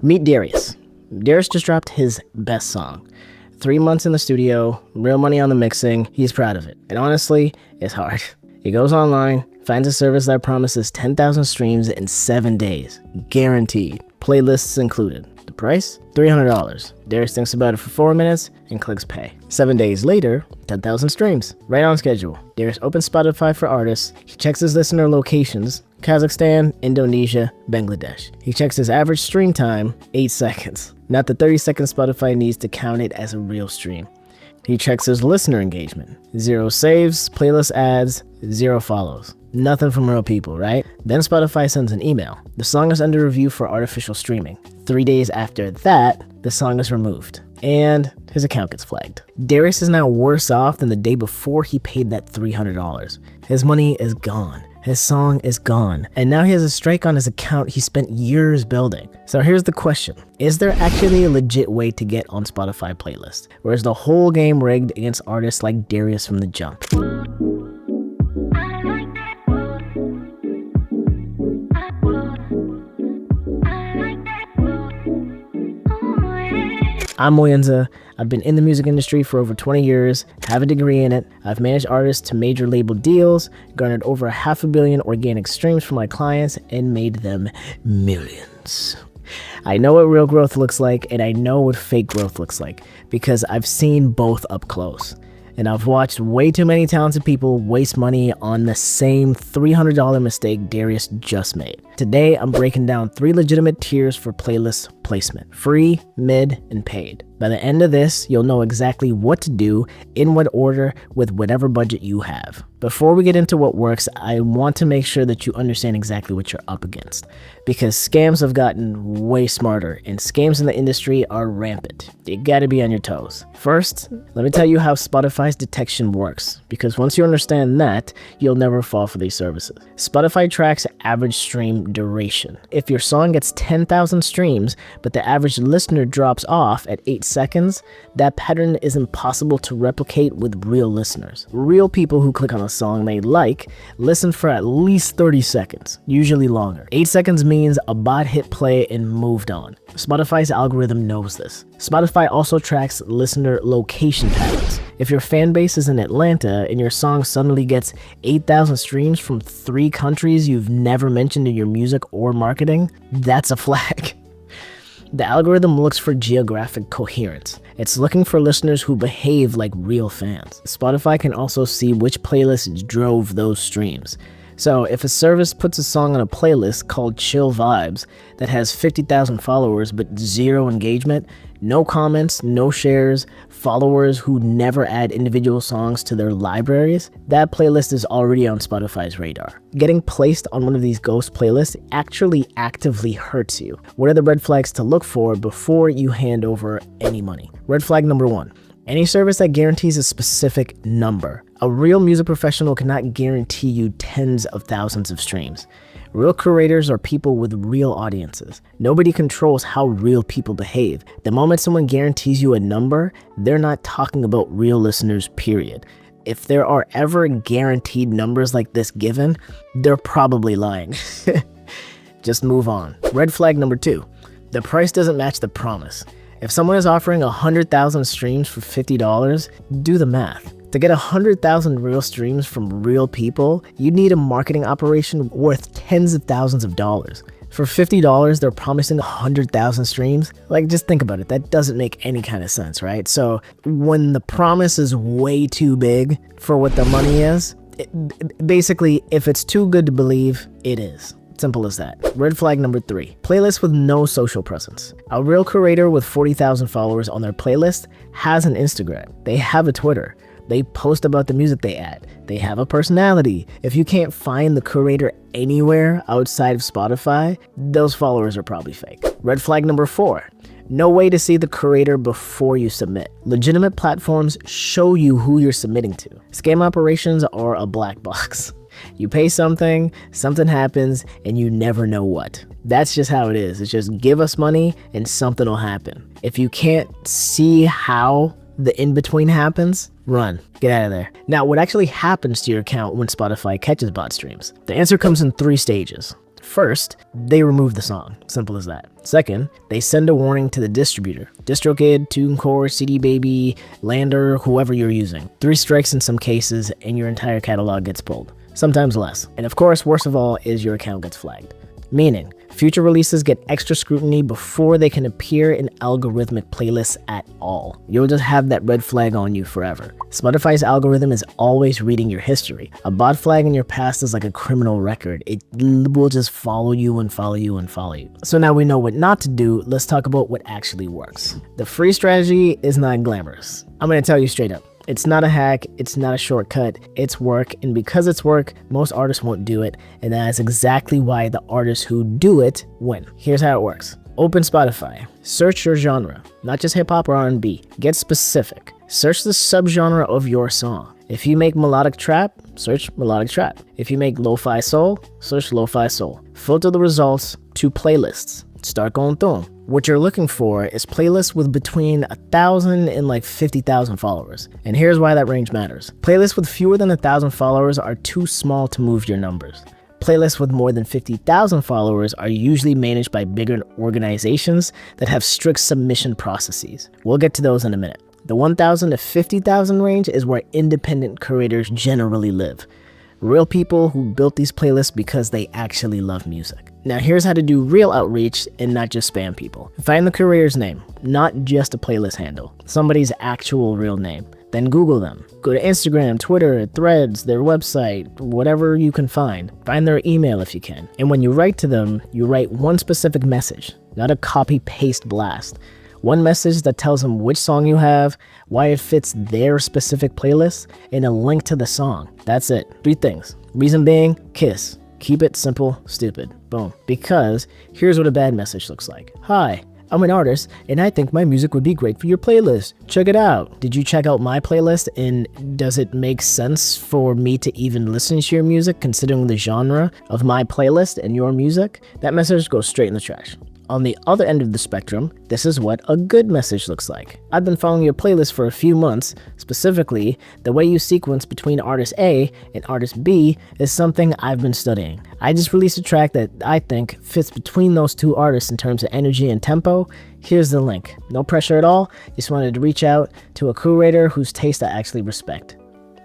Meet Darius. Darius just dropped his best song. 3 months in the studio, real money on the mixing, he's proud of it. And honestly, it's hard. He goes online, finds a service that promises 10,000 streams in 7 days. Guaranteed. Playlists included. The price? $300. Darius thinks about it for 4 minutes and clicks pay. 7 days later, 10,000 streams. Right on schedule. Darius opens Spotify for artists. He checks his listener locations. Kazakhstan, Indonesia, Bangladesh. He checks his average stream time, 8 seconds. Not the 30 seconds Spotify needs to count it as a real stream. He checks his listener engagement. 0 saves, playlist ads, 0 follows. Nothing from real people, right? Then Spotify sends an email. The song is under review for artificial streaming. 3 days after that, the song is removed. And his account gets flagged. Darius is now worse off than the day before he paid that $300. His money is gone. His song is gone. And now he has a strike on his account he spent years building. So here's the question. Is there actually a legit way to get on Spotify playlists? Or is the whole game rigged against artists like Darius from the jump? I'm Muyinza. I've been in the music industry for over 20 years, have a degree in it. I've managed artists to major label deals, garnered over 500 million organic streams from my clients, and made them millions. I know what real growth looks like, and I know what fake growth looks like, because I've seen both up close. And I've watched way too many talented people waste money on the same $300 mistake Darius just made. Today, I'm breaking down 3 legitimate tiers for playlist placement: free, mid, and paid. By the end of this, you'll know exactly what to do, in what order, with whatever budget you have. Before we get into what works, I want to make sure that you understand exactly what you're up against, because scams have gotten way smarter, and scams in the industry are rampant. You gotta be on your toes. First, let me tell you how Spotify's detection works, because once you understand that, you'll never fall for these services. Spotify tracks average stream duration. If your song gets 10,000 streams, but the average listener drops off at 8 seconds, that pattern is impossible to replicate with real listeners. Real people who click on a song they like listen for at least 30 seconds, usually longer. 8 seconds means a bot hit play and moved on. Spotify's algorithm knows this. Spotify also tracks listener location patterns. If your fan base is in Atlanta and your song suddenly gets 8,000 streams from 3 countries you've never mentioned in your music or marketing, that's a flag. The algorithm looks for geographic coherence. It's looking for listeners who behave like real fans. Spotify can also see which playlists drove those streams. So if a service puts a song on a playlist called Chill Vibes that has 50,000 followers but 0 engagement, no comments, no shares, followers who never add individual songs to their libraries, that playlist is already on Spotify's radar. Getting placed on one of these ghost playlists actually actively hurts you. What are the red flags to look for before you hand over any money? Red flag number 1. Any service that guarantees a specific number. A real music professional cannot guarantee you tens of thousands of streams. Real curators are people with real audiences. Nobody controls how real people behave. The moment someone guarantees you a number, they're not talking about real listeners, period. If there are ever guaranteed numbers like this given, they're probably lying. Just move on. Red flag number 2. The price doesn't match the promise. If someone is offering 100,000 streams for $50, do the math. To get 100,000 real streams from real people, you need a marketing operation worth tens of thousands of dollars. For $50, they're promising 100,000 streams? Like, just think about it. That doesn't make any kind of sense, right? So when the promise is way too big for what the money is, basically, if it's too good to believe, it is. Simple as that. Red flag number 3. Playlists with no social presence. A real curator with 40,000 followers on their playlist has an Instagram. They have a Twitter. They post about the music they add. They have a personality. If you can't find the curator anywhere outside of Spotify, those followers are probably fake. Red flag number 4. No way to see the curator before you submit. Legitimate platforms show you who you're submitting to. Scam operations are a black box. You pay something happens, and you never know what. That's just how it is. It's just give us money and something will happen. If you can't see how the in-between happens, run. Get out of there. Now, what actually happens to your account when Spotify catches bot streams? The answer comes in 3 stages. First, they remove the song. Simple as that. Second, they send a warning to the distributor. DistroKid, TuneCore, CD Baby, Lander, whoever you're using. 3 strikes in some cases and your entire catalog gets pulled. Sometimes less. And of course, worst of all is your account gets flagged. Meaning, future releases get extra scrutiny before they can appear in algorithmic playlists at all. You'll just have that red flag on you forever. Spotify's algorithm is always reading your history. A bot flag in your past is like a criminal record. It will just follow you and follow you and follow you. So now we know what not to do, let's talk about what actually works. The free strategy is not glamorous. I'm gonna tell you straight up. It's not a hack, it's not a shortcut, it's work, and because it's work, most artists won't do it, and that is exactly why the artists who do it win. Here's how it works. Open Spotify. Search your genre, not just hip-hop or R&B. Get specific. Search the subgenre of your song. If you make melodic trap, search melodic trap. If you make lo-fi soul, search lo-fi soul. Filter the results to playlists. Start going through them. What you're looking for is playlists with between 1,000 and like 50,000 followers. And here's why that range matters. Playlists with fewer than 1,000 followers are too small to move your numbers. Playlists with more than 50,000 followers are usually managed by bigger organizations that have strict submission processes. We'll get to those in a minute. The 1,000 to 50,000 range is where independent curators generally live. Real people who built these playlists because they actually love music. Now here's how to do real outreach and not just spam people. Find the curator's name, not just a playlist handle, somebody's actual real name. Then Google them. Go to Instagram, Twitter, Threads, their website, whatever you can find. Find their email if you can. And when you write to them, you write one specific message, not a copy-paste blast. One message that tells them which song you have, why it fits their specific playlist, and a link to the song. That's it. 3 things. Reason being, KISS. Keep it simple, stupid. Boom. Because here's what a bad message looks like. Hi, I'm an artist, and I think my music would be great for your playlist. Check it out. Did you check out my playlist, and does it make sense for me to even listen to your music considering the genre of my playlist and your music? That message goes straight in the trash. On the other end of the spectrum, this is what a good message looks like. I've been following your playlist for a few months. Specifically, the way you sequence between artist A and artist B is something I've been studying. I just released a track that I think fits between those 2 artists in terms of energy and tempo. Here's the link. No pressure at all. Just wanted to reach out to a curator whose taste I actually respect.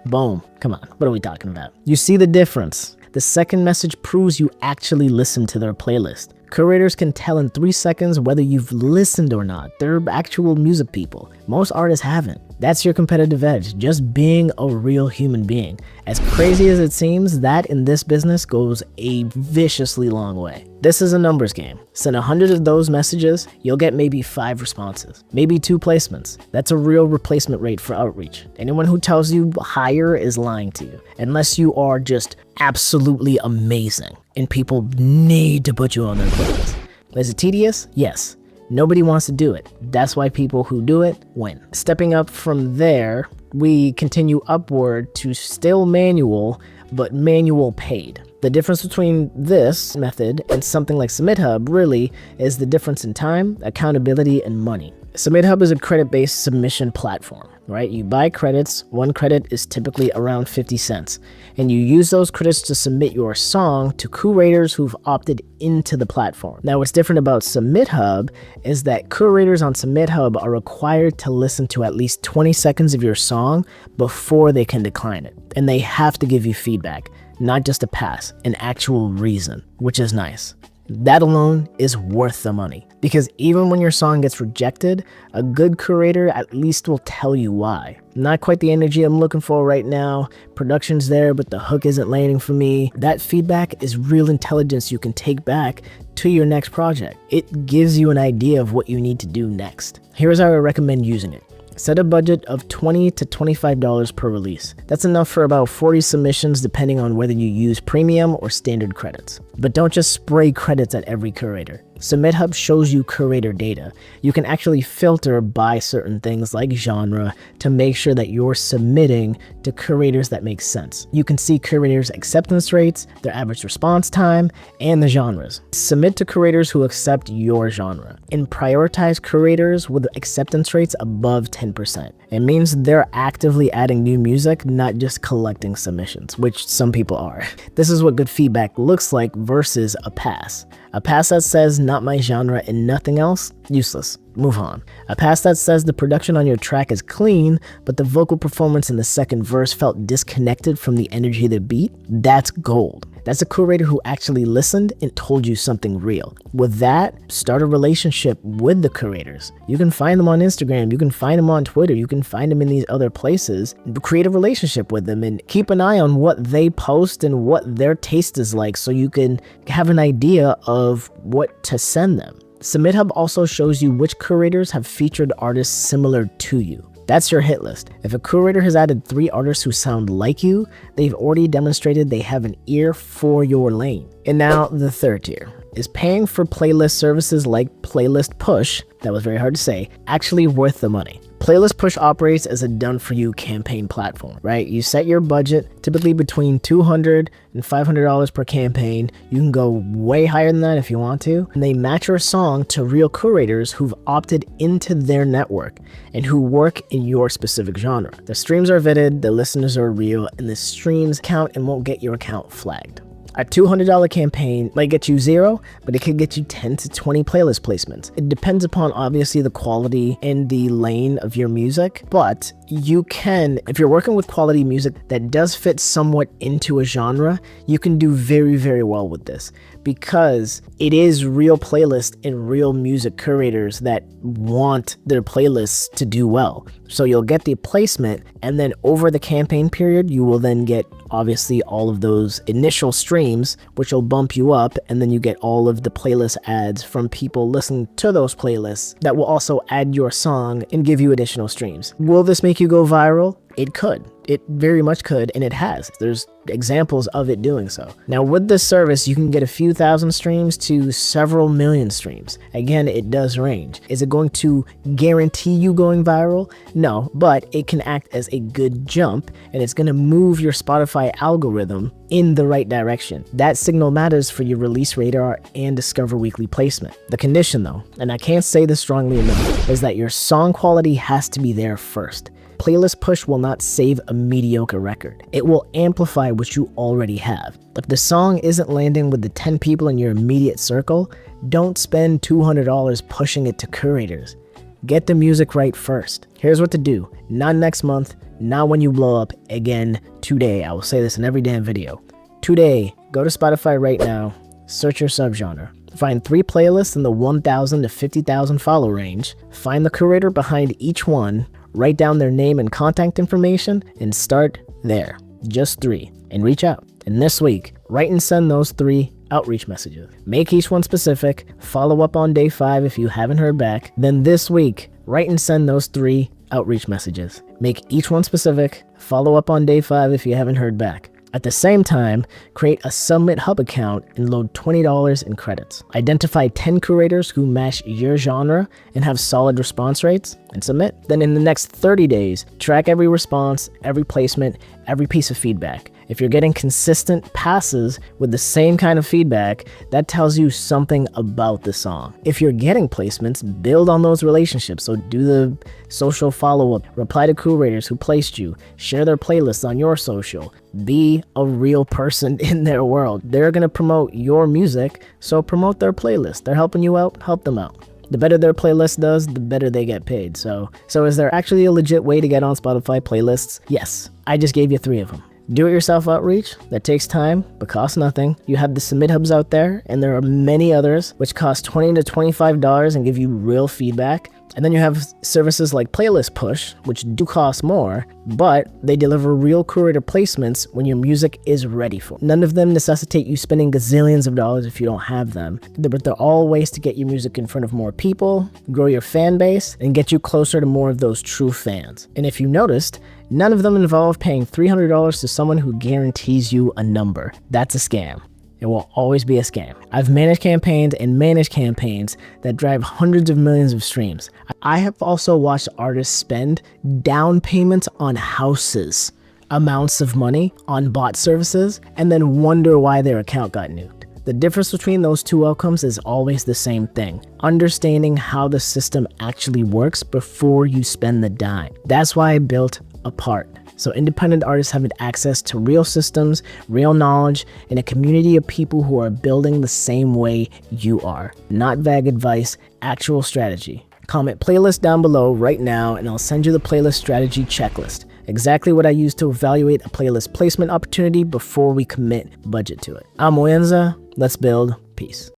Boom. Come on, what are we talking about? You see the difference. The second message proves you actually listened to their playlist. Curators can tell in 3 seconds whether you've listened or not. They're actual music people. Most artists haven't. That's your competitive edge, just being a real human being. As crazy as it seems, that in this business goes a viciously long way. This is a numbers game. Send 100 of those messages, you'll get maybe 5 responses, maybe 2 placements. That's a real replacement rate for outreach. Anyone who tells you higher is lying to you, unless you are just absolutely amazing and people need to put you on their playlist. Is it tedious? Yes. Nobody wants to do it. That's why people who do it win. Stepping up from there, we continue upward to still manual, but manual paid. The difference between this method and something like SubmitHub really is the difference in time, accountability, and money. SubmitHub is a credit-based submission platform, right? You buy credits, 1 credit is typically around 50 cents, and you use those credits to submit your song to curators who've opted into the platform. Now, what's different about SubmitHub is that curators on SubmitHub are required to listen to at least 20 seconds of your song before they can decline it, and they have to give you feedback, not just a pass, an actual reason, which is nice. That alone is worth the money, because even when your song gets rejected, a good curator at least will tell you why. Not quite the energy I'm looking for right now, production's there but the hook isn't landing for me. That feedback is real intelligence you can take back to your next project. It gives you an idea of what you need to do next. Here's how I recommend using it. Set a budget of $20 to $25 per release. That's enough for about 40 submissions depending on whether you use premium or standard credits. But don't just spray credits at every curator. SubmitHub shows you curator data. You can actually filter by certain things like genre to make sure that you're submitting to curators that make sense. You can see curators' acceptance rates, their average response time, and the genres. Submit to curators who accept your genre, and prioritize curators with acceptance rates above 10%. It means they're actively adding new music, not just collecting submissions, which some people are. This is what good feedback looks like versus a pass. A pass that says not my genre and nothing else, useless. Move on. A pass that says the production on your track is clean, but the vocal performance in the second verse felt disconnected from the energy of the beat, that's gold. That's a curator who actually listened and told you something real. With that, start a relationship with the curators. You can find them on Instagram, you can find them on Twitter, you can find them in these other places. Create a relationship with them and keep an eye on what they post and what their taste is like so you can have an idea of what to send them. Submit Hub also shows you which curators have featured artists similar to you. That's your hit list. If a curator has added 3 artists who sound like you, they've already demonstrated they have an ear for your lane. And now the third tier. Is paying for playlist services like Playlist Push, that was very hard to say, actually worth the money? Playlist Push operates as a done-for-you campaign platform, right? You set your budget, typically between $200 and $500 per campaign. You can go way higher than that if you want to. And they match your song to real curators who've opted into their network and who work in your specific genre. The streams are vetted, the listeners are real, and the streams count and won't get your account flagged. A $200 campaign might get you 0, but it could get you 10 to 20 playlist placements. It depends upon obviously the quality and the lane of your music, but you can, if you're working with quality music that does fit somewhat into a genre, you can do very, very well with this because it is real playlists and real music curators that want their playlists to do well. So you'll get the placement, and then over the campaign period, you will then get obviously all of those initial streams, which will bump you up, and then you get all of the playlist ads from people listening to those playlists that will also add your song and give you additional streams. Will this make you go viral? It could. It very much could, and it has. There's examples of it doing so. Now, with this service, you can get a few thousand streams to several million streams. Again, it does range. Is it going to guarantee you going viral? No, but it can act as a good jump, and it's going to move your Spotify algorithm in the right direction. That signal matters for your release radar and Discover Weekly placement. The condition, though, and I can't say this strongly enough, is that your song quality has to be there first. Playlist Push will not save a mediocre record. It will amplify what you already have. If the song isn't landing with the 10 people in your immediate circle, don't spend $200 pushing it to curators. Get the music right first. Here's what to do. Not next month, not when you blow up. Again, today. I will say this in every damn video. Today, go to Spotify right now, search your subgenre. Find 3 playlists in the 1,000 to 50,000 follow range. Find the curator behind each one. Write down their name and contact information and start there. Just 3 and reach out. And this week, write and send those 3 outreach messages. Make each one specific. Follow up on day 5 if you haven't heard back. Then this week, write and send those 3 outreach messages. Make each one specific. Follow up on day 5 if you haven't heard back. At the same time, create a Submit Hub account and load $20 in credits. Identify 10 curators who match your genre and have solid response rates and submit. Then in the next 30 days, track every response, every placement, every piece of feedback. If you're getting consistent passes with the same kind of feedback, that tells you something about the song. If you're getting placements, build on those relationships. So do the social follow-up, reply to curators who placed you, share their playlists on your social. Be a real person in their world. They're gonna promote your music, so promote their playlist. They're helping you out, help them out. The better their playlist does, the better they get paid. So is there actually a legit way to get on Spotify playlists? Yes, I just gave you 3 of them. Do-it-yourself outreach, that takes time, but costs nothing. You have the Submit Hubs out there, and there are many others, which cost $20 to $25 and give you real feedback. And then you have services like Playlist Push, which do cost more, but they deliver real curator placements when your music is ready for it. None of them necessitate you spending gazillions of dollars if you don't have them, but they're all ways to get your music in front of more people, grow your fan base, and get you closer to more of those true fans. And if you noticed, none of them involve paying $300 to someone who guarantees you a number. That's a scam. It will always be a scam. I've managed campaigns and managed campaigns that drive hundreds of millions of streams. I have also watched artists spend down payments on houses, amounts of money on bot services, and then wonder why their account got nuked. The difference between those 2 outcomes is always the same thing: understanding how the system actually works before you spend the dime. That's why I built APRT. So independent artists have access to real systems, real knowledge, and a community of people who are building the same way you are. Not vague advice, actual strategy. Comment playlist down below right now and I'll send you the playlist strategy checklist. Exactly what I use to evaluate a playlist placement opportunity before we commit budget to it. I'm Muyinza. Let's build. Peace.